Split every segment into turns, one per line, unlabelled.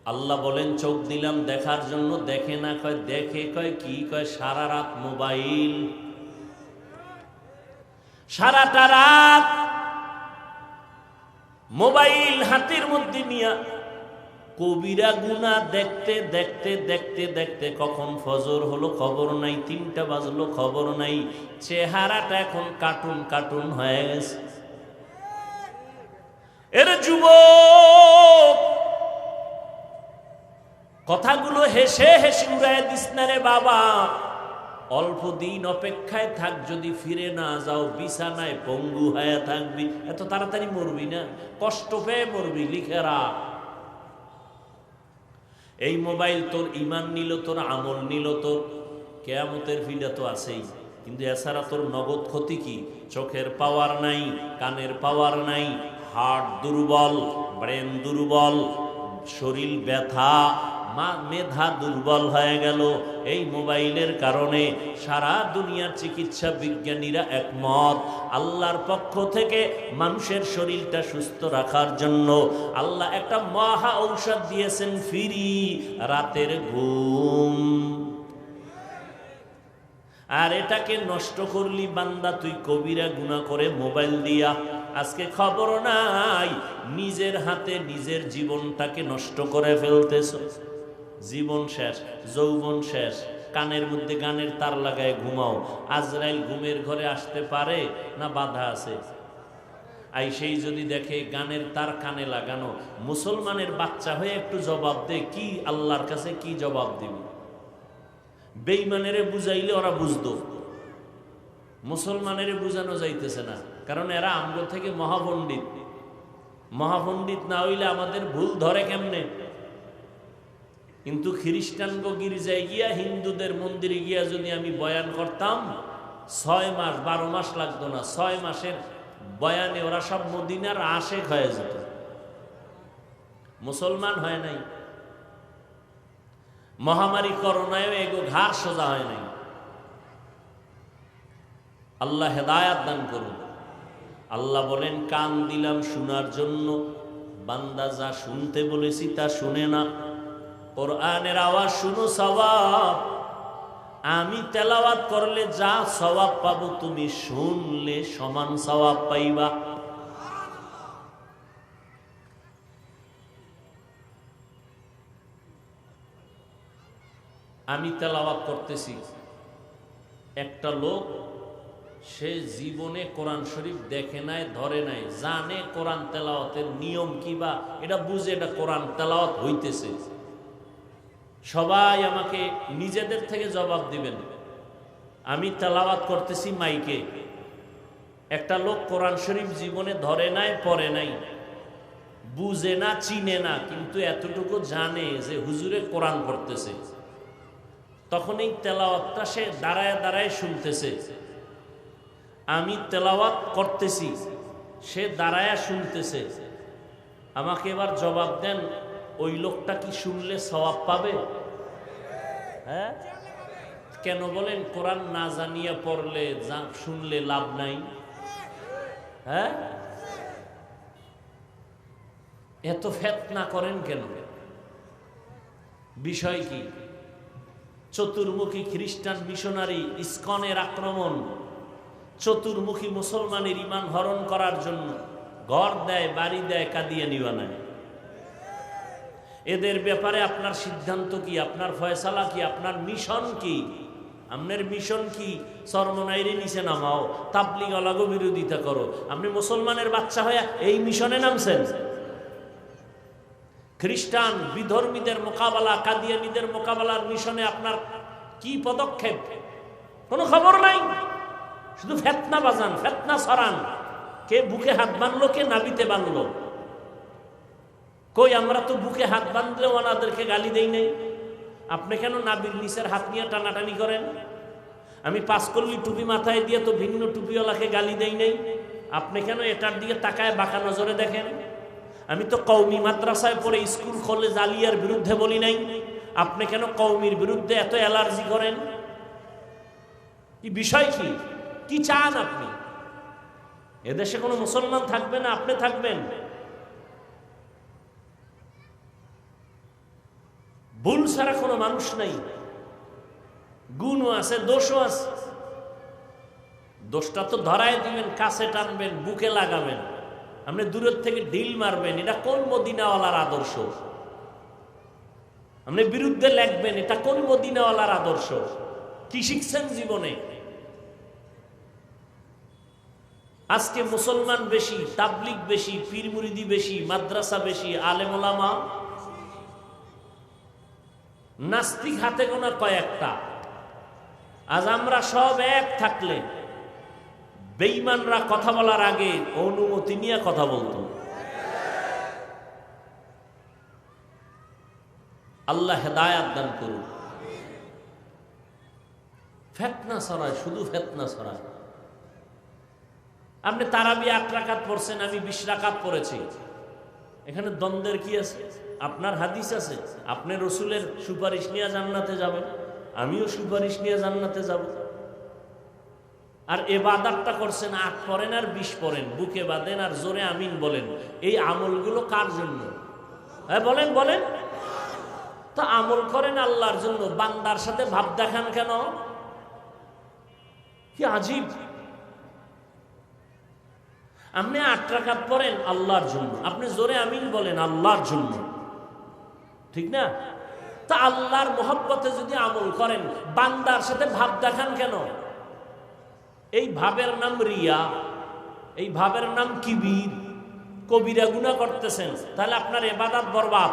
আল্লাহ বলেন চোখ দিলাম দেখার জন্য, দেখে না, কয় দেখে, কয় কি, কয় সারা রাত মোবাইল, সারাটা রাত মোবাইল হাতের মধ্যে নিয়া কবিরা গুনাহ দেখতে দেখতে দেখতে দেখতে কখন ফজর হলো খবর নাই, 3টা বাজলো খবর নাই, চেহারাটা এখন কার্টুন কার্টুন হয়ে গেছে। এর যুবক, কথাগুলো হেসে হেসে উড়ায় দিস না রে বাবা। অল্প দিন অপেক্ষায় থাক, যদি ফিরে না যাও বিছানায় পঙ্গু হয়ে থাকবি। এত তাড়াতাড়ি মরবি না, কষ্ট পেয়ে মরবি, লিখে রাখ। এই মোবাইল তোর ইমান নিল, তোর আমল নিল, তোর কেয়ামতের ফিডা তো আছেই, কিন্তু এছাড়া তোর নগদ ক্ষতি কি? চোখের পাওয়ার নাই, কানের পাওয়ার নাই, হার্ট দুর্বল, ব্রেন দুর্বল, শরীর ব্যথা, মেধা দুর্বল হয়ে গেল এই মোবাইলের কারণে। সারা দুনিয়ার চিকিৎসা বিজ্ঞানীরা একমত, আল্লাহর পক্ষ থেকে মানুষের শরীরটা সুস্থ রাখার জন্য আল্লাহ একটা মহা ঔষধ দিয়েছেন, ফ্রি রাতের ঘুম। আর এটাকে নষ্ট করলি বান্দা তুই কবিরা গুনাহ করে মোবাইল দিয়া। আজকে খবর নাই, নিজের হাতে নিজের জীবনটাকে নষ্ট করে ফেলতেছ। জীবন শেষ, যৌবন শেষ, কানের মধ্যে গানের তার লাগায় ঘুমাও। আজরাইল ঘুমের ঘরে আসতে পারে না বাধা আছে? সেই যদি দেখে গানের তার কানে লাগানো, মুসলমানের বাচ্চা হয়ে একটু জবাব দে, কি আল্লাহর কাছে কি জবাব দিবি? বেঈমানেরে বুঝাইলে ওরা বুঝতো, মুসলমানেরে বুঝানো যাইতেছে না, কারণ এরা আমগো থেকে মহাপণ্ডিত। মহাপণ্ডিত না হইলে আমাদের ভুল ধরে কেমনে? কিন্তু খ্রিস্টানগো গির্জায় গিয়া, হিন্দুদের মন্দিরে গিয়া যদি আমি বয়ান করতাম, 6 মাস 12 মাস লাগতো না, 6 মাসের বয়ানে ওরা সব মদিনার আশেক হয়ে যেত, মুসলমান হয় নাই। মহামারী করোনায়ও এগো ঘাড় সোজা হয় নাই। আল্লাহ হেদায়াত দান করুন। আল্লাহ বলেন কান দিলাম শোনার জন্য, বান্দা যা শুনতে বলেছি তা শুনে না। কোরআনের আওয়াজ শুনো, সওয়াব। আমি তেলাওয়াত করলে যা সওয়াব পাবো, তুমি শুনলে সমান সওয়াব পাইবা। আমি তেলাওয়াত করতেছি, একটা লোক সে জীবনে কোরআন শরীফ দেখে নাই, ধরে নাই, জানে কোরআন তেলাওয়াতের নিয়ম কিবা, এটা বুঝে এটা কোরআন তেলাওয়াত হইতেছে। সবাই আমাকে নিজেদের থেকে জবাব দিবেন। আমি তেলাওয়াত করতেছি মাইকে, একটা লোক কোরআন শরীফ জীবনে ধরে নাই, পড়ে নাই, বুঝে না, চিনে না, কিন্তু এতটুকু জানে যে হুজুরে কোরআন পড়তেছে। তখন এই তেলাওয়াতটা সে দাঁড়ায় দাঁড়ায় শুনতেছে। আমি তেলাওয়াত করতেছি, সে দাঁড়ায় শুনতেছে। আমাকে এবার জবাব দেন, ওই লোকটা কি শুনলে সওয়াব পাবে? হ্যাঁ, কেন বলেন? কোরআন না জানিয়ে পড়লে, শুনলে লাভ নাই। হ্যাঁ, এত ফিতনা করেন কেন? বিষয় কি? চতুর্মুখী খ্রিস্টান মিশনারি ইসকনের আক্রমণ, চতুর্মুখী মুসলমানের ইমান হরণ করার জন্য ঘর দেয়, বাড়ি দেয়, কাদিয়ানি বানায়। এদের ব্যাপারে আপনার সিদ্ধান্ত কি? আপনার ফয়সালা কি? আপনার মিশন কি? আপনার মিশন কি? চরমনাইরে নিচে নামাও, তাবলিগ আলাগো বিরোধিতা করো। আপনি মুসলমানের বাচ্চা হয়ে এই মিশনে নামছেন। খ্রিস্টান বিধর্মীদের মোকাবেলা, কাদিয়ানীদের মোকাবেলার মিশনে আপনার কি পদক্ষেপ? কোনো খবর নাই, শুধু ফেতনা বাজান, ফেতনা ছড়ান। কে বুকে হাত বাঁধলো, কে নাবিতে বাঁধলো? কই, আমরা তো বুকে হাত বাঁধলে ওনাদেরকে গালি দেই নাই। আপনি কেন নাবির নিচের হাত নিয়ে টানাটানি করেন? আমি 5 কল্লি টুপি মাথায় দিয়ে তো ভিন্ন টুপিওয়ালাকে গালি দেই নাই। আপনি কেন এটার দিকে তাকায় বাঁকা নজরে দেখেন? আমি তো কওমি মাদ্রাসায় পড়ে স্কুল কলেজ আলিয়ার বিরুদ্ধে বলি নাই। আপনি কেন কওমির বিরুদ্ধে এত অ্যালার্জি করেন? কি বিষয় কি? কি চান আপনি? এদেশে কোনো মুসলমান থাকবে না, আপনি থাকবেন? ভুল ছাড়া কোনো মানুষ নাই, গুণও আছে, দোষও আছে। দোষটা তো ধরায় দিবেন, কাছে টানবেন, বুকে লাগাবেন, আপনি দূরের থেকে ঢিল মারবেন, এটা কোন মদিনাওয়ালার আদর্শ? আপনি বিরুদ্ধে লেখবেন, এটা কোন মদিনাওয়ালার আদর্শ? কি শিখছেন জীবনে? আজকে মুসলমান বেশি, তাবলিগ বেশি, পীর মুরিদি বেশি, মাদ্রাসা বেশি, আলেম ওলামা নাস্তিক হাতে গোনা কয়েকটা। আজ আমরা সব এক থাকলে বেঈমানরা কথা বলার আগে অনুমতি নিয়ে কথা বলতো। আল্লাহ হেদায়াত দান করুন। ফিতনা ছড়ায়, শুধু ফিতনা ছড়ায়। আপনি তারাবি 8 রাকাত পড়ছেন, আমি 20 রাকাত পড়েছি, এখানে দ্বন্দ্বের কি আছে? আপনার হাদিস আছে, আপনি রসুলের সুপারিশ নিয়ে জান্নাতে যাবেন, আমিও সুপারিশ নিয়ে জান্নাতে যাব। আর ইবাদতটা করছেন, 8 পড়েন আর 20 পড়েন, বুকে বাঁধেন আর জোরে আমিন বলেন, এই আমলগুলো কার জন্য? হ্যাঁ বলেন বলেন। তো আমল করেন আল্লাহর জন্য, বান্দার সাথে ভাব দেখান কেন? কি আজীব! আপনি 8 রাকাত পড়েন আল্লাহর জন্য, আপনি জোরে আমিন বলেন আল্লাহর জন্য, ঠিক না? তা আল্লাহর মহব্বতে যদি আমল করেন, বান্দার সাথে ভাব দেখান কেন? এই ভাবের নাম রিয়া, এই ভাবের নাম কিবির। কবিরা গুনাহ করতেছেন, তাহলে আপনার ইবাদত বরবাদ।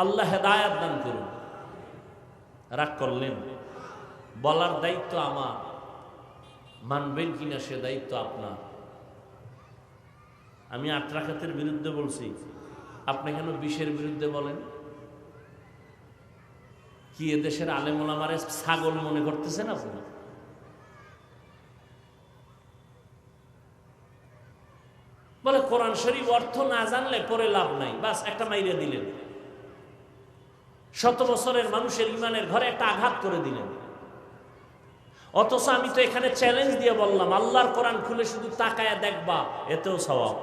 আল্লাহ হেদায়াত দান করুন। রাগ করলেন, বলার দায়িত্ব আমার, মানবেন কিনা সে দায়িত্ব আপনার। আমি 8 রাকাতের বিরুদ্ধে বলছি, আপনি কেন 20-এর বিরুদ্ধে বলেন? কি এদেশের আলেম ওলামারে ছাগল মনে করতেছেন আপনি? বলে কোরআন শরীফ অর্থ না জানলে পরে লাভ নাই, বাস একটা মাইরে দিলেন, 100 বছরের মানুষের ইমানের ঘরে একটা আঘাত করে দিলেন। অথচ আমি তো এখানে চ্যালেঞ্জ দিয়ে বললাম, আল্লাহর কোরআন খুলে শুধু তাকায়া দেখবা, এতেও সওয়াব।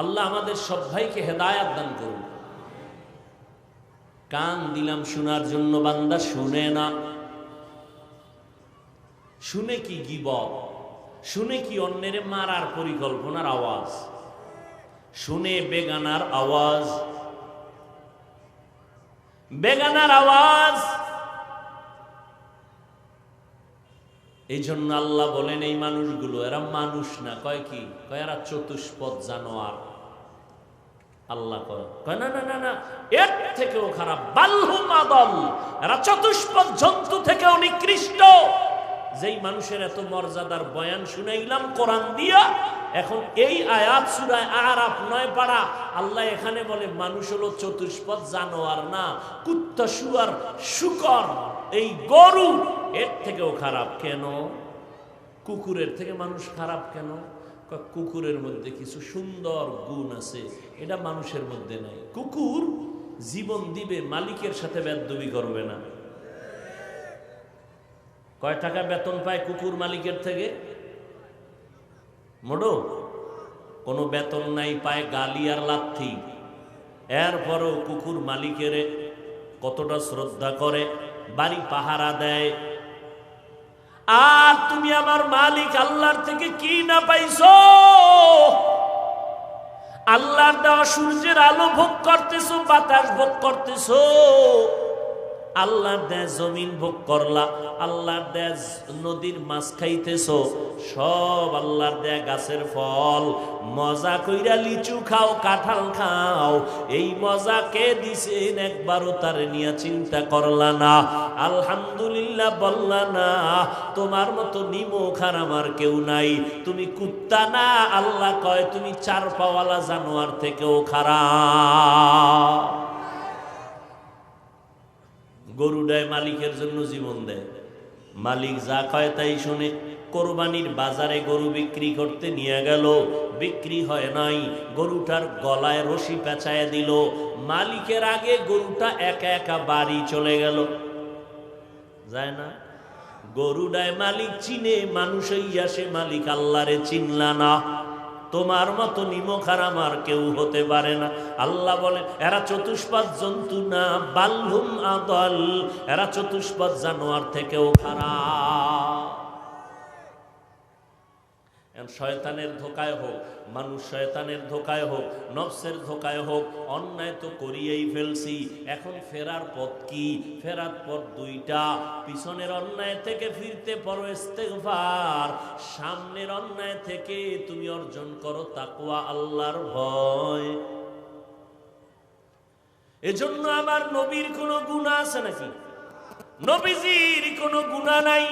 আল্লাহ আমাদের সব ভাইকে হেদায়াত দান করুন। কান দিলাম শোনার জন্য, বান্দা শুনে না। শুনে কি গীবত, শুনে কি অন্যের মারার পরিকল্পনার আওয়াজ, শুনে বেগানার আওয়াজ, বেগানার আওয়াজ। এই জন্য আল্লাহ বলেন এই মানুষগুলো, এরা মানুষ না, কয় কি? কয় এরা চতুষ্পদ জানোয়ার। আল্লাহ কয় না না না না, এর থেকেও খারাপ, বালহুম আদল, এরা চতুষ্পদ জন্তু থেকেও নিকৃষ্ট। যেই মানুষের এত মর্যাদার বয়ান শুনাইলাম কোরআন দিয়া, এখন এই আয়াত সূরা আরাফ 9 পারা, আল্লাহ এখানে বলে মানুষ হলো চতুষ্পদ জানোয়ার না, কুত্তা, শুয়ার, শূকর, এই গরু এর থেকেও খারাপ। কেন? কুকুরের থেকে মানুষ খারাপ কেন? কুকুরের মধ্যে কিছু সুন্দর গুণ আছে, এটা মানুষের মধ্যে নাই। কুকুর জীবন দিবে, মালিকের সাথে বেয়াদবি করবে না। কয় টাকা বেতন পায় কুকুর মালিকের থেকে? মোড়ো কোনো বেতন নাই, পায় গালি আর লাথি। এরপরও কুকুর মালিকের কতটা শ্রদ্ধা করে, বাড়ি পাহারা দেয়। আর তুমি আমার মালিক আল্লাহর থেকে কি না পাইছো? আল্লাহর দেওয়া সূর্যের আলো ভোগ করতেছো, বাতাস ভোগ করতেছো, আল্লাহর দেয়া জমিন ভোগ করলা, আল্লাহর দেয়া নদীর মাছ খাইতেছো, সব আল্লাহর দেয়া গাছের ফল। মজা কইরা লিচু খাও, কাঁঠাল খাও, এই মজা কে দিছেন একবারও তার নিয়ে চিন্তা করলা না, আলহামদুলিল্লাহ বললা না। তোমার মতো নিমখ আর আমার কেউ নাই। তুমি কুত্তা না, আল্লাহ কয় তুমি 4 পাওয়ালা জানোয়ার থেকেও খারাপ। গরু দেয় মালিকের জন্য, জীবন দেয়, মালিক যা কয় তাই শুনে। কোরবানির বাজারে গরু বিক্রি করতে নিয়ে গেল, বিক্রি হয় নাই, গরুটার গলায় রশি পেঁচায় দিল, মালিকের আগে গরুটা একা একা বাড়ি চলে গেল। যায় না? গরুডায় মালিক চিনে, মানুষ হইয়া সে মালিক আল্লাহরে চিনলা না। তোমার মতো নিমখ আর আমার কেউ হতে পারে না। আল্লাহ বলেন এরা চতুষ্পদ জন্তু না, বালহুম আদল, এরা চতুষ্পদ জানোয়ার থেকেও খারাপ। শয়তানের ধোকায় হোক, মানুষ শয়তানের ধোকায় হোক, নফসের ধোকায় হোক, অন্যায় তো করিয়েই ফেলছি। এখন ফেরার পথ কি? ফেরার পথ দুইটা। পিছনের অন্যায় থেকে ফিরতে পারো ইস্তেগফার, সামনের অন্যায় থেকে তুমি অর্জন করো তাকওয়া, আল্লাহর ভয়। এজন্য আমার নবীর কোনো গুনাহ আছে নাকি? নবীজির কোনো গুনাহ নাই,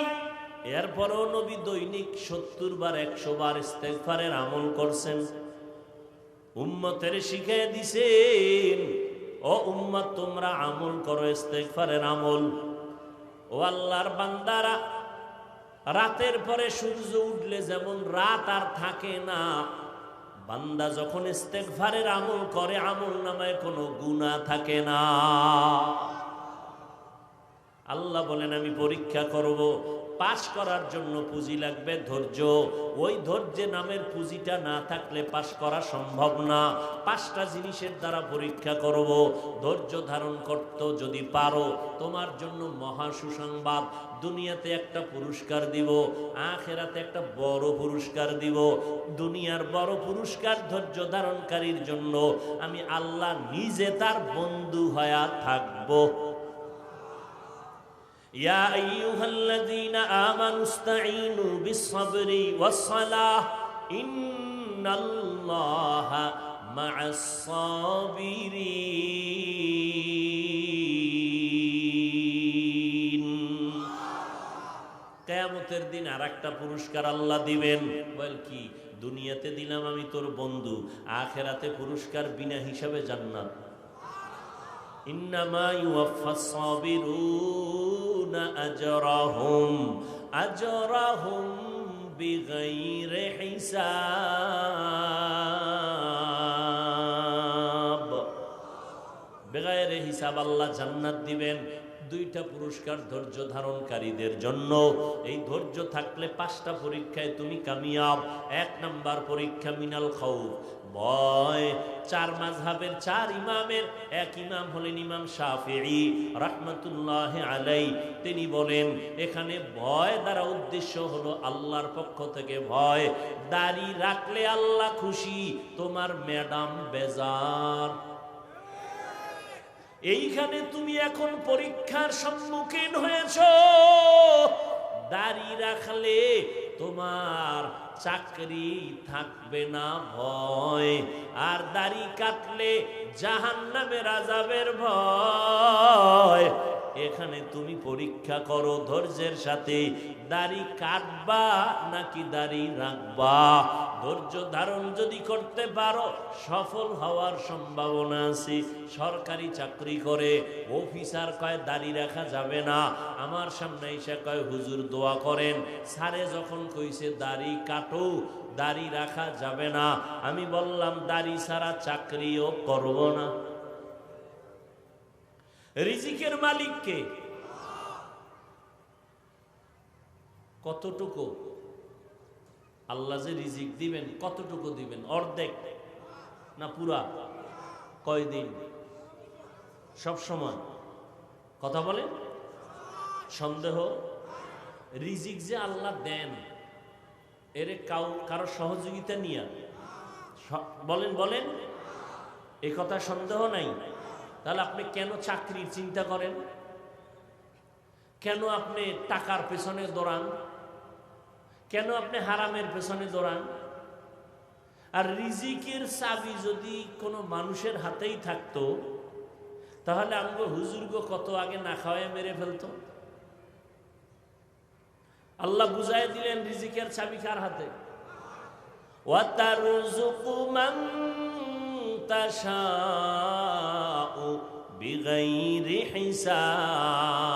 এরপরও নবী দৈনিক 70 বার 100 বার ইস্তেগফারের আমল করছেন। উম্মতের শিখিয়ে দিছেন, ও উম্মত তোমরা আমল করো ইস্তেগফারের আমল। ও আল্লাহর বান্দারা, রাতের পরে সূর্য উঠলে যেমন রাত আর থাকে না, বান্দা যখন ইস্তেগফারের আমল করে আমল নামায় কোনো গুনাহ থাকে না। আল্লাহ বলেন আমি পরীক্ষা করব। পাস করার জন্য পুঁজি লাগবে ধৈর্য। ওই ধৈর্যে নামের পুঁজিটা না থাকলে পাস করা সম্ভব না। 5টা জিনিসের দ্বারা পরীক্ষা করব। ধৈর্য ধারণ করতে যদি পারো, তোমার জন্য মহা সুসংবাদ, দুনিয়াতে একটা পুরস্কার দিব, আখিরাতে একটা বড় পুরস্কার দিব। দুনিয়ার বড় পুরস্কার ধৈর্য ধারণকারীর জন্য আমি আল্লাহ নিজে তার বন্ধু হয়ে থাকবো। يا أيها الذين آمنوا استعينوا بالصبر والصلاة إن الله مع الصابرين। কিয়ামতের দিন আরেকটা পুরস্কার আল্লাহ দিবেন। বল কি? দুনিয়াতে দিলাম আমি তোর বন্ধু, আখিরাতে পুরস্কার বিনা হিসাবে জান্নাত। ইন্নামা ইউওয়াফাস সাবিরুনা আজরাহুম বিগাইরি হিসাব। বেগাইরে হিসাব আল্লাহ জান্নাত দিবেন। 2টা পুরস্কার ধৈর্য ধারণকারীদের জন্য। এই ধৈর্য থাকলে 5টা পরীক্ষায় তুমি কামিয়াব। 1 নাম্বার পরীক্ষা মিনাল খাউফ, ভয়। 4 মাযহাবের 4 ইমামের এক ইমাম হলেন ইমাম শাফিঈ রাহমাতুল্লাহি আলাইহি। তিনি বলেন এখানে ভয় দ্বারা উদ্দেশ্য হলো আল্লাহর পক্ষ থেকে ভয়। দাড়ি রাখলে আল্লাহ খুশি, তোমার ম্যাডাম বেজার। এইখানে তুমি এখন পরীক্ষার সম্মুখীন হয়েছ। দাড়ি রাখলে তোমার চাকরি থাকবে না ভয়, আর দাড়ি কাটলে জাহান্নামের আযাবের ভয়। এখানে তুমি পরীক্ষা করো ধৈর্যের সাথে, দাড়ি কাটবা নাকি দাড়ি রাখবা। ধৈর্য ধারণ যদি করতে পারো সফল হওয়ার সম্ভাবনা আছে। সরকারি চাকরি করে অফিসার কয় দাড়ি রাখা যাবে না, আমার সামনে এসে কয় হুজুর দোয়া করেন। স্যারে যখন কইছে দাড়ি কাটো, দাড়ি রাখা যাবে না, আমি বললাম দাড়ি ছাড়া চাকরিও করব না। রিজিকের মালিক কে? কতটুকু আল্লাহ যে রিজিক দিবেন, কতটুকু দিবেন? অর্ধেক না পুরা? কয়দিন? সব সময়? কথা বলেন, সন্দেহ? রিজিক যে আল্লাহ দেন, এরে কারো সহযোগিতা নিয়ে বলেন বলেন, এ কথা সন্দেহ নাই। তাহলে আপনি কেন চাকরির চিন্তা করেন? কেন আপনি টাকার পেছনে দৌড়ান? কেন আপনি হারামের পেছনে দৌড়ান? আর রিজিকের চাবি যদি কোনো মানুষের হাতেই থাকতো, তাহলে আমগো হুজুরগো কত আগে না খাওয়ায় মেরে ফেলতো। আল্লাহ বুঝাই দিলেন রিজিকের চাবি কার হাতে। ওয়াতারযুকু মান তাশাউ বিগাইরি হিসাব।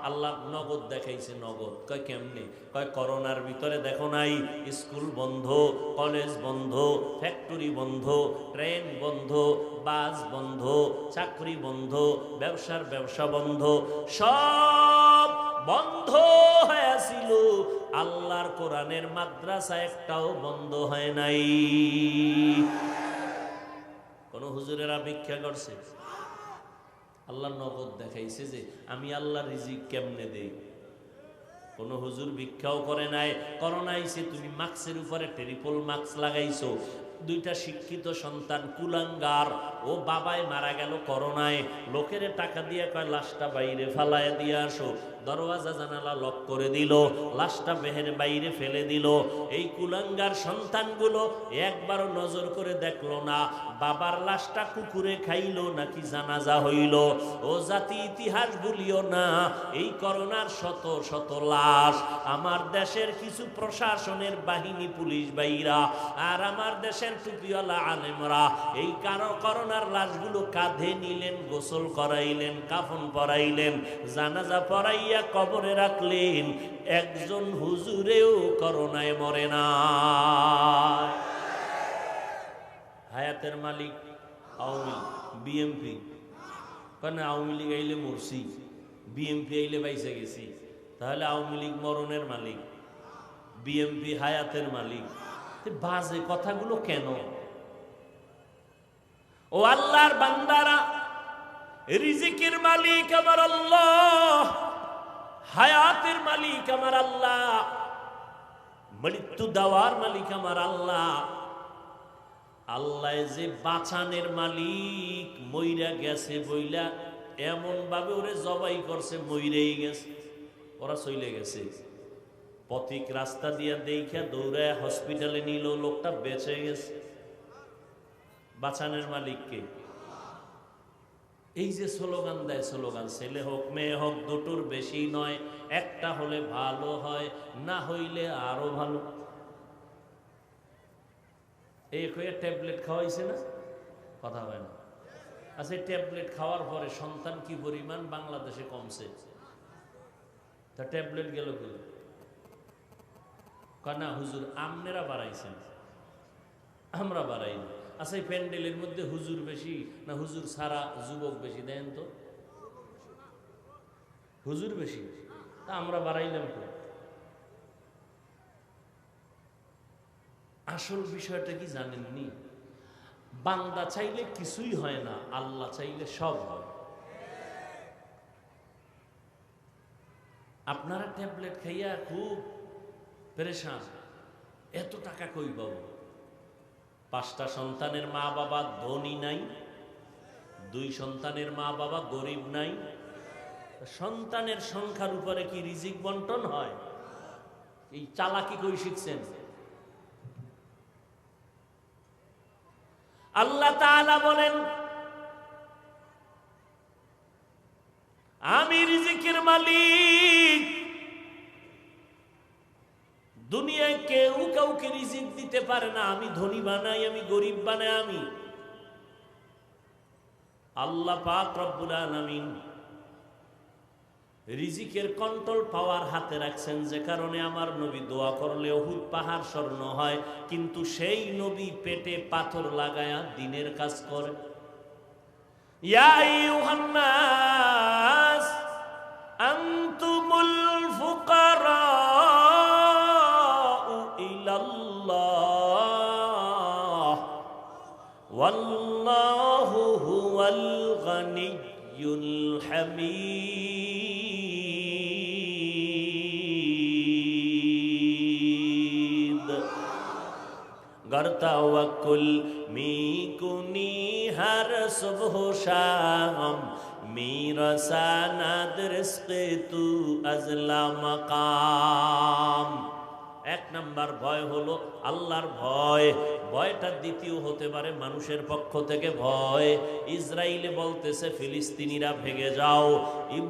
আল্লাহ নগদ দেখাইছে, নগদ। কয় কেমনে? কয় করোনার ভিতরে দেখো নাই, স্কুল বন্ধ, কলেজ বন্ধ, ফ্যাক্টরি বন্ধ, ট্রেন বন্ধ, বাস বন্ধ, চাকরি বন্ধ, ব্যবসা বন্ধ, সব বন্ধ হয়েছিল। আল্লাহর কোরআনের মাদ্রাসা একটাও বন্ধ হয় নাই। কোন হুজুরেরা ভিক্ষা করছে? আল্লাহ নগদ দেখাইছে যে আমি আল্লাহ রিজিক কেমনে দেই। কোন হুজুর ভিক্ষাও করে নাই। করোনা আইছে, তুমি মাস্কের উপরে ট্রিপল মাস্ক লাগাইছো। দুইটা শিক্ষিত সন্তান কুলাঙ্গার, ও বাবাই মারা গেল করোনায়, লোকের টাকা দিয়ে কয় লাশটা বাইরে ফালায় দিয়ে আসো, দরওয়াজা জানালা লক করে দিল, লাশটা বেহের বাইরে ফেলে দিল। এই কুলাঙ্গার সন্তানগুলো একবারও নজর করে দেখলো না বাবার লাশটা কুকুরে খাইলো নাকি জানাজা হইল। ও জাতি ইতিহাস ভুলিও না, এই করোনার শত শত লাশ আমার দেশের কিছু প্রশাসনের বাহিনী, পুলিশ ভাইরা আর আমার দেশের টুপিওয়ালা আলেমরা এই করোনার লাশগুলো কাঁধে নিলেন, গোসল করাইলেন, কাফন পরাইলেন, জানাজা পরাইয়া কবরে রাখলেন। একজন হুজুরেও করোনায় মরে না। হায়াতের মালিক আওয়ামী বিএমপি, কারণ আওয়ামী লীগ আইলে মরছি, বিএমপি আইলে বাইসে গেছি। তাহলে আওয়ামী লীগ মরণের মালিক, বিএমপি হায়াতের মালিক। বাজে কথাগুলো কেন? ও আল্লাহর বান্দারা, রিজিকের মালিক আমার আল্লাহ, হায়াতের মালিক আমার আল্লাহ, মৃত্যু দেওয়ার মালিক আমার আল্লাহ। আল্লাহ যে বাঁচানের মালিক, মইরা গেছে বইলা এমন ভাবে ওরে জবাই করছে, মইরেই গেছে, ওরা চলে গেছে। পথিক রাস্তা দিয়া দেখা দৌড়ায় হসপিটালে নিল, লোকটা বেঁচে গেছে। বাঁচানের মালিককে এই যে স্লোগান দেয়, স্লোগান ছেলে হোক মেয়ে হোক দুটোর বেশি নয়, একটা হলে ভালো হয়, না হইলে আরো ভালো। এই হয়ে ট্যাবলেট খাওয়াইছে না, কথা হয় না। আচ্ছা, ট্যাবলেট খাওয়ার পরে সন্তান কি পরিমাণ বাংলাদেশে কমছে, তা ট্যাবলেট গেল গেল কানা হুজুর আমনেরা বাড়াইছেন, আমরা বাড়াইনি। আচ্ছা, এই প্যান্ডেলের মধ্যে হুজুর বেশি না হুজুর ছাড়া যুবক বেশি? দেন তো, হুজুর বেশি, তা আমরা বাড়াইলাম তো। আসল বিষয়টা কি জানেননি? বান্দা চাইলে কিছুই হয় না, আল্লাহ চাইলে সব হয়। আপনারা ট্যাবলেট খাইয়া খুব পেরেশান, এত টাকা কই পাবো? 5টা সন্তানের মা বাবা ধনী নাই, 2 সন্তানের মা বাবা গরিব নাই। সন্তানের সংখ্যার উপরে কি রিজিক বন্টন হয়? এই চালাকি কই শিখছেন? আল্লাহ তাআলা বলেন, আমি রিজিকের মালিক। দুনিয়ায় কেউ কাউকে রিজিক দিতে পারে না। আমি ধনী বানাই, আমি গরিব বানাই, আমি আল্লাহ পাক রব্বুল আলামিন রিজিকের কন্ট্রোল পাওয়ার হাতে রাখছেন, যে কারণে আমার নবী দোয়া করলে উহুদ পাহাড় স্বর্ণ হয়, কিন্তু সেই নবী পেটে পাথর লাগায়া দিনের কাজ করে। ইয়া আইয়ুহান নাস আনতুমুল ফুকারা ইলাল্লাহ ওয়াল্লাহু হুয়াল গানিয়্যুল হামিদ। गर तवक्कुल मी कुनी हर सुबह शाम, मेरा सनद रिज़्क़ तू अज़ला मकाम। 1 নম্বর ভয় হলো আল্লাহর ভয়। ভয়টা দ্বিতীয় হতে পারে মানুষের পক্ষ থেকে ভয়। ইসরায়েলে বলতেছে ফিলিস্তিনিরা ভেগে যাও,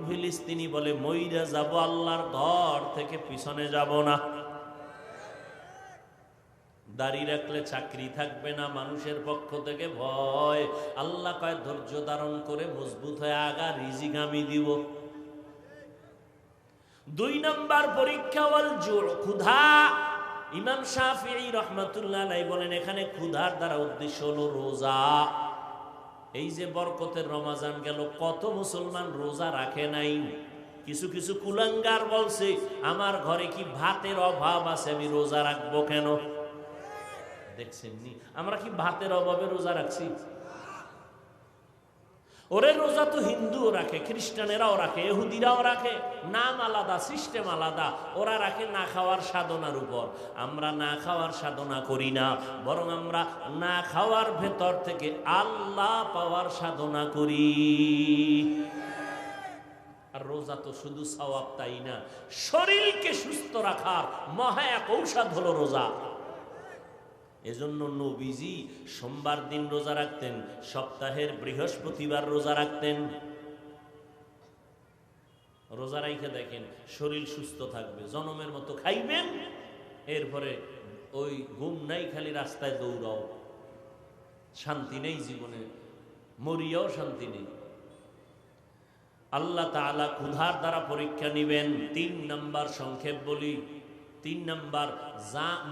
ফিলিস্তিনি বলে মইরা যাব, আল্লাহর ঘর থেকে পিছনে যাব না। দাড়ি রাখলে চাকরি থাকবে না, মানুষের পক্ষ থেকে ভয়। আল্লাহ কয় ধৈর্য ধারণ করে মজবুত হয়ে আগা, রিজিক আমি দিব। 2 নম্বর পরীক্ষা ওয়াল জুর, ক্ষুধা। ইমাম শাফিঈ রাহমাতুল্লাহ আলাইহি বলেন এখানে ক্ষুধার দ্বারা উদ্দেশ্য হলো রোজা। এই যে বরকতের রমাজান গেল, কত মুসলমান রোজা রাখে নাই। কিছু কিছু কুলাঙ্গার বলছে আমার ঘরে কি ভাতের অভাব আছে, আমি রোজা রাখবো কেন? দেখছেন নি আমরা কি ভাতের অভাবে রোজা রাখছি? ওরে রোজা তো হিন্দুও রাখে, খ্রিস্টানেরাও রাখে, ইহুদিরাও রাখে, নাম আলাদা, সিস্টেম আলাদা। ওরা রাখে না খাওয়ার সাধনার উপর। আমরা না খাওয়ার সাধনা করি না, বরং আমরা না খাওয়ার ভেতর থেকে আল্লাহ পাওয়ার সাধনা করি। আর রোজা তো শুধু সওয়াব তাই না, শরীরকে সুস্থ রাখার মহা এক ঔষধ হলো রোজা। এজন্য নবীজি সোমবার দিন রোজা রাখতেন, সপ্তাহের বৃহস্পতিবার রোজা রাখতেন। রোজা রাইখে দেখেন শরীর সুস্থ থাকবে, জনমের মতো খাইবেন, এরপরে ওই ঘুম নাই, খালি রাস্তায় দৌড়াও, শান্তি নেই জীবনে, মরিয়াও শান্তি নেই। আল্লাহ তাআলা ক্ষুধার দ্বারা পরীক্ষা নিবেন। 3 নাম্বার সংক্ষেপ বলি, 3 নাম্বার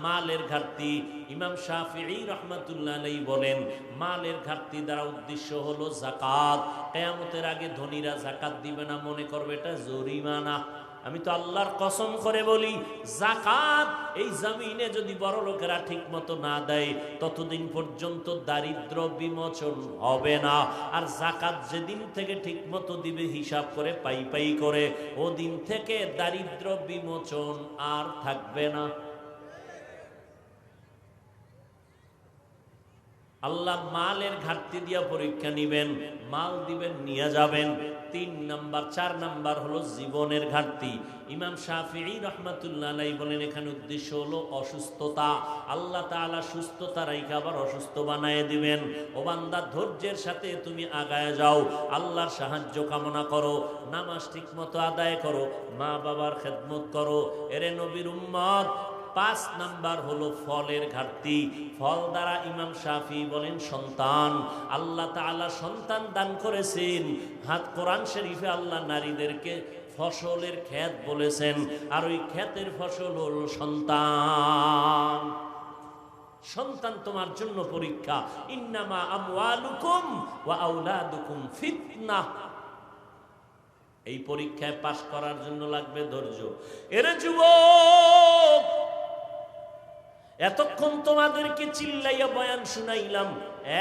মালের ঘাটতি। ইমাম শাফিঈ রাহমাতুল্লাহ আলাইহি বলেন মালের ঘাটতি দ্বারা উদ্দেশ্য হলো যাকাত। কিয়ামতের আগে ধনীরা যাকাত দিবে না, মনে করবে এটা জরিমানা। আমি তো আল্লাহর কসম করে বলি, যাকাত এই জমিনে যদি বড় লোকেরা ঠিক মতো না দেয়, ততদিন পর্যন্ত দারিদ্র বিমোচন হবে না। আর যাকাত যেদিন থেকে ঠিক মতো দিবে, হিসাব করে পাই পাই করে, ওদিন থেকে দারিদ্র বিমোচন আর থাকবে না। আল্লাহ মালের ঘাটতি দিয়া পরীক্ষা নিবেন, মাল দিবেন, নিয়ে যাবেন। 3 নাম্বার, 4 নাম্বার হলো জীবনের ঘাটতি। ইমাম শাফিঈ রাহমাতুল্লাহ আলাইহি বলেন এখানে উদ্দেশ্য হলো অসুস্থতা। আল্লাহ তাআলা সুস্থতা রাইখা আবার অসুস্থ বানায় দিবেন। ও বান্দা, ধৈর্যের সাথে তুমি আগায় যাও, আল্লাহর সাহায্য কামনা করো, নামাজ ঠিক মতো আদায় করো, মা বাবার খেদমত করো। এরে নবীর উম্মত, 5 নাম্বার হলো ফলের ঘাটতি। ফল দ্বারা ইমাম শাফিঈ বলেন সন্তান। আল্লাহ তাআলা সন্তান দান করেছেন। কোরআন শরীফে আল্লাহ নারীদেরকে ফসলের ক্ষেত বলেছেন, আর ওই ক্ষেতের ফসল হলো সন্তান। সন্তান তোমার জন্য পরীক্ষা। ইন্নামা আমওয়ালুকুম ওয়া আওলাদুকুম ফিতনাহ। এই পরীক্ষায় পাশ করার জন্য লাগবে ধৈর্য। এরে যুবক, এতক্ষণ তোমাদেরকে চিল্লাইয়া বয়ান শুনাইলাম,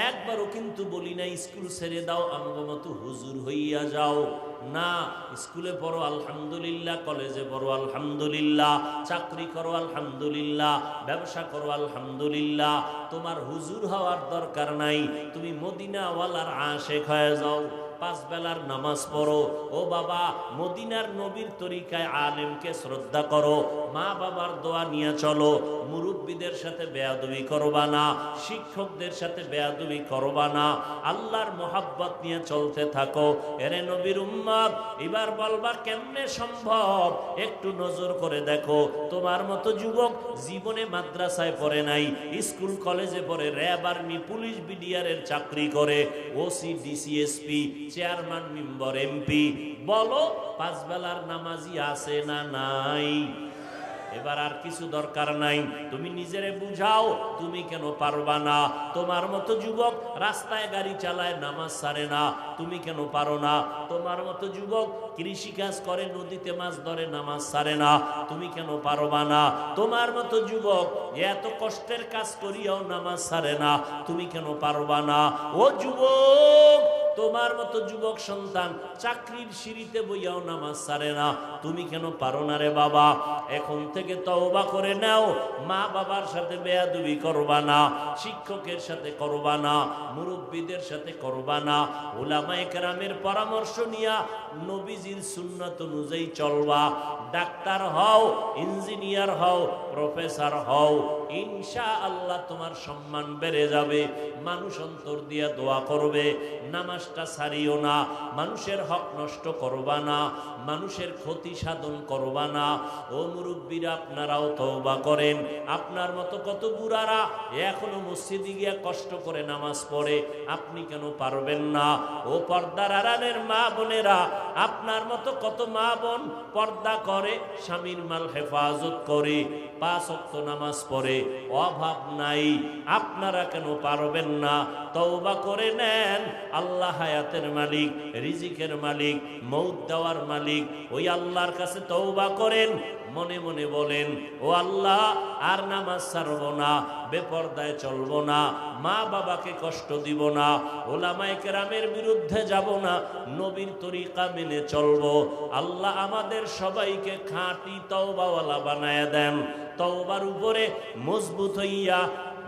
একবারও কিন্তু বলি না স্কুল ছেড়ে দাও, আমগো মতো হুজুর হইয়া যাও। না, স্কুলে পড়ো আলহামদুলিল্লাহ, কলেজে পড়ো আলহামদুলিল্লাহ, চাকরি করো আলহামদুলিল্লাহ, ব্যবসা করো আলহামদুলিল্লাহ। তোমার হুজুর হওয়ার দরকার নাই, তুমি মদিনাওয়ালার আশেক হয়ে যাও। 5 বেলার নামাজ পড়ো। ও বাবা, মদিনার নবীর তরিকায় আলেমকে শ্রদ্ধা করো, মা বাবার দোয়া নিয়ে চলো, মুরব্বীদের সাথে বেয়াদবি করবা না, শিক্ষকদের সাথে বেয়াদবি করবা না, আল্লাহর মোহাব্বত নিয়ে চলতে থাকো। এরে নবীর উম্মত, এবার বলবা কেমনে সম্ভব? একটু নজর করে দেখো, তোমার মতো যুবক জীবনে মাদ্রাসায় পড়ে নাই, স্কুল কলেজে পড়ে, র্যাব, আর্মি, পুলিশ, বিডিআরের চাকরি করে, OC, DC SP, chairman, member, MP. বলো 5 বেলার নামাজি আছে না নাই? এবার আর কিছু দরকার নাই, তুমি নিজেরে বুঝাও তুমি কেন পারবা না। তোমার মতো যুবক রাস্তায় গাড়ি চালায়, নামাজ ছাড়ে না, তুমি কেন পারো না? তোমার মতো যুবক কৃষি কাজ করে, নদীতে মাছ ধরে, নামাজ ছাড়ে না, তুমি কেন পারবা না? তোমার মতো যুবক এত কষ্টের কাজ করিয়াও নামাজ ছাড়ে না, তুমি কেন পারবা না? ও যুবক, তোমার মতো যুবক সন্তান চাকরির সিঁড়িতে বইয়াও নামাজ ছাড়ে না, তুমি কেন পারো না রে বাবা? এখন থেকে তওবা করে নাও, মা বাবার সাথে বেয়াদবি করবা না, শিক্ষকের সাথে করবা না, মুরব্বীদের সাথে করবা না, উলামায়ে কেরামের পরামর্শ নিয়া নবীজির সুন্নাত অনুযায়ী চলবা। ডাক্তার হও, ইঞ্জিনিয়ার হও, প্রফেসর হও, ইনশাআল্লাহ তোমার সম্মান বেড়ে যাবে। মানুষ অন্তর দিয়া দোয়া করবে। নামাজটা ছাড়িও না, মানুষের হক নষ্ট করবা না, মানুষের ক্ষতি সাধন করবা না। ও মুরব্বীরা, আপনারাও তওবা করেন। আপনার মতো কত বুড়ারা এখনো মসজিদে গিয়া কষ্ট করে নামাজ পড়ে, আপনি কেন পারবেন না? ও পর্দার আড়ালের মা বোনেরা, আপনার মতো কত মা বোন পর্দা করে, স্বামীর মাল হেফাজত করে, 5 ওয়াক্ত নামাজ পড়ে, অভাব নাই। আপনারা কেন পারবেন না? তওবা করে নেন। আল্লাহ হায়াতের মালিক, রিজিকের মালিক, মৌত দেওয়ার মালিক। ওই আল্লাহর কাছে তওবা করেন। মনে মনে বলেন, ও আল্লাহ, আর নামাজ ছাড়ব না, বেপরদায় চলব না, মা বাবাকে কষ্ট দিব না, ওলামায়ে কেরামের বিরুদ্ধে যাব না, নবীর তরিকা মেনে চলব। আল্লাহ আমাদের সবাইকে খাঁটি তওবাওয়ালা বানায় দেন। তওবার উপরে মজবুত হইয়া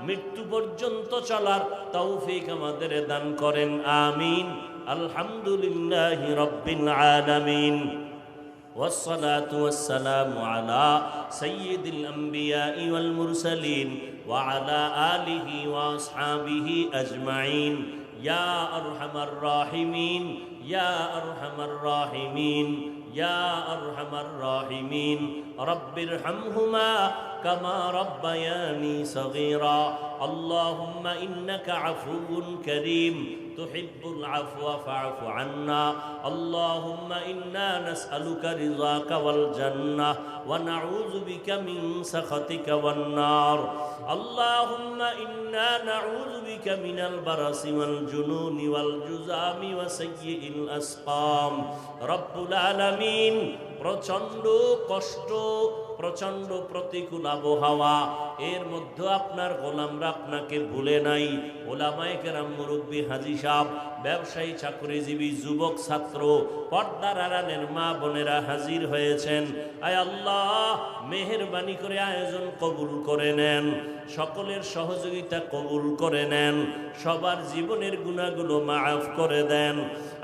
মৃত্যু পর্যন্ত চলার তৌফিক আমাদের দান করেন। আমিন। আলহামদুলিল্লাহি রাব্বিল আলামিন। والصلاة والسلام على سيد الأنبياء والمرسلين وعلى آله وأصحابه أجمعين يا أرحم الراحمين يا أرحم الراحمين يا أرحم الراحمين رب ارحمهما كما ربياني صغيرا اللهم إنك عفو كريم تحب العفو فاعف عنا اللهم إنا نسألك رضاك والجنة ونعوذ بك من سخطك والنار اللهم إنا نعوذ بك من البرص والجنون والجذام وسيء الأسقام رب العالمين প্রচন্ড কষ্ট, প্রচন্ড প্রতিকূল আবহাওয়া, এর মধ্যে আপনার গোলামরা আপনাকে ভুলে নাই। ওলামায়ে কেরাম, মুরব্বী, হাজী সাহেব, ব্যবসায়ী, চাকরিজীবী, যুবক, ছাত্র, পর্দার আড়ালের মা বোনেরা হাজির হয়েছেন। আয় আল্লাহ, মেহেরবানি করে আয়োজন কবুল করে নেন, সকলের সহযোগিতা কবুল করে নেন, সবার জীবনের গুনাহগুলো মাফ করে দেন।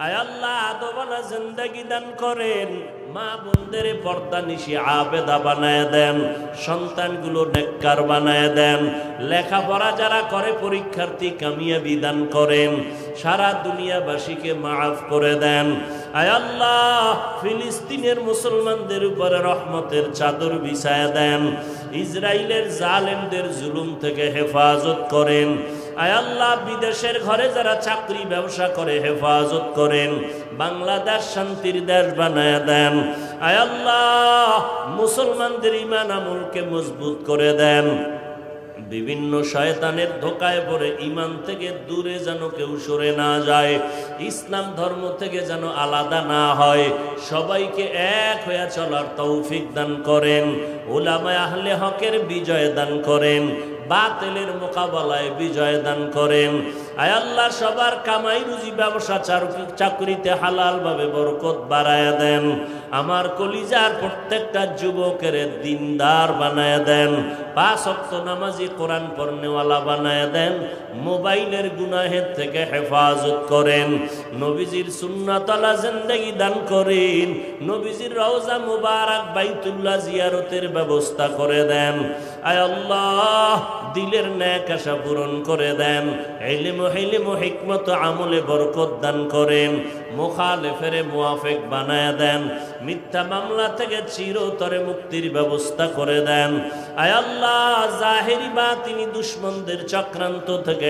আয় আল্লাহ, আদওয়ালা জিন্দেগি দান করেন, মা বোনদের পর্দা নিশি আবেদা বানায় দেন, সন্তানগুলো নেককার বানায় দেন, লেখাপড়া যারা করে পরীক্ষার্থী কামিয়াবি দান করেন, সারা দুনিয়াবাসীকে মাফ করে দেন। আয় আল্লাহ, ফিলিস্তিনের মুসলমানদের উপরে রহমতের চাদর বিছায়া দেন, ইসরায়েলের জালেমদের জুলুম থেকে হেফাজত করেন। আয় আল্লাহ, বিদেশের ঘরে যারা চাকরি ব্যবসা করে হেফাজত করেন, বাংলাদেশ শান্তির দেশ বানায় দেন। আয় আল্লাহ, মুসলমানদের ঈমান আমলকে মজবুত করে দেন, বিভিন্ন শয়তানের ধোকায় পড়ে ঈমান থেকে দূরে যেন কেউ সরে না যায়, ইসলাম ধর্ম থেকে যেন আলাদা না হয়, সবাইকে এক হয়ে চলার তৌফিক দান করেন, উলামায়ে আহলে হকের বিজয় দান করেন, বাতিলের মোকাবেলায় বিজয় দান করেন। আয় আল্লাহ, সবার কামাই রুজি ব্যবসা চাকরিতে হালাল ভাবে বরকত বাড়ায়া দেন, আমার কলিজার প্রত্যেকটা যুবকের দিনদার বানায়া দেন, 5 ওয়াক্ত নামাজি, কোরআন পড়নেওয়ালা বানায়া দেন, মোবাইলের গুনাহের থেকে হেফাজত করেন, নবীজির সুন্নাতওয়ালা জিন্দেগি দান করেন, নবীজির রওজা মুবারক বাইতুল্লাহ জিয়ারতের ব্যবস্থা করে দেন। আয় আল্লাহ, দিলের নেক আশা পূরণ করে দেন, ইলম হিকমত আমলে বরকত দান করেন, মুখালেফের মুওয়াফিক বানায়া দেন, মিথ্যা মামলা থেকে চিরতরে মুক্তির ব্যবস্থা করে দেন। আয় আল্লাহ, জাহেরি বাতিনি দুশমনদের চক্রান্ত থেকে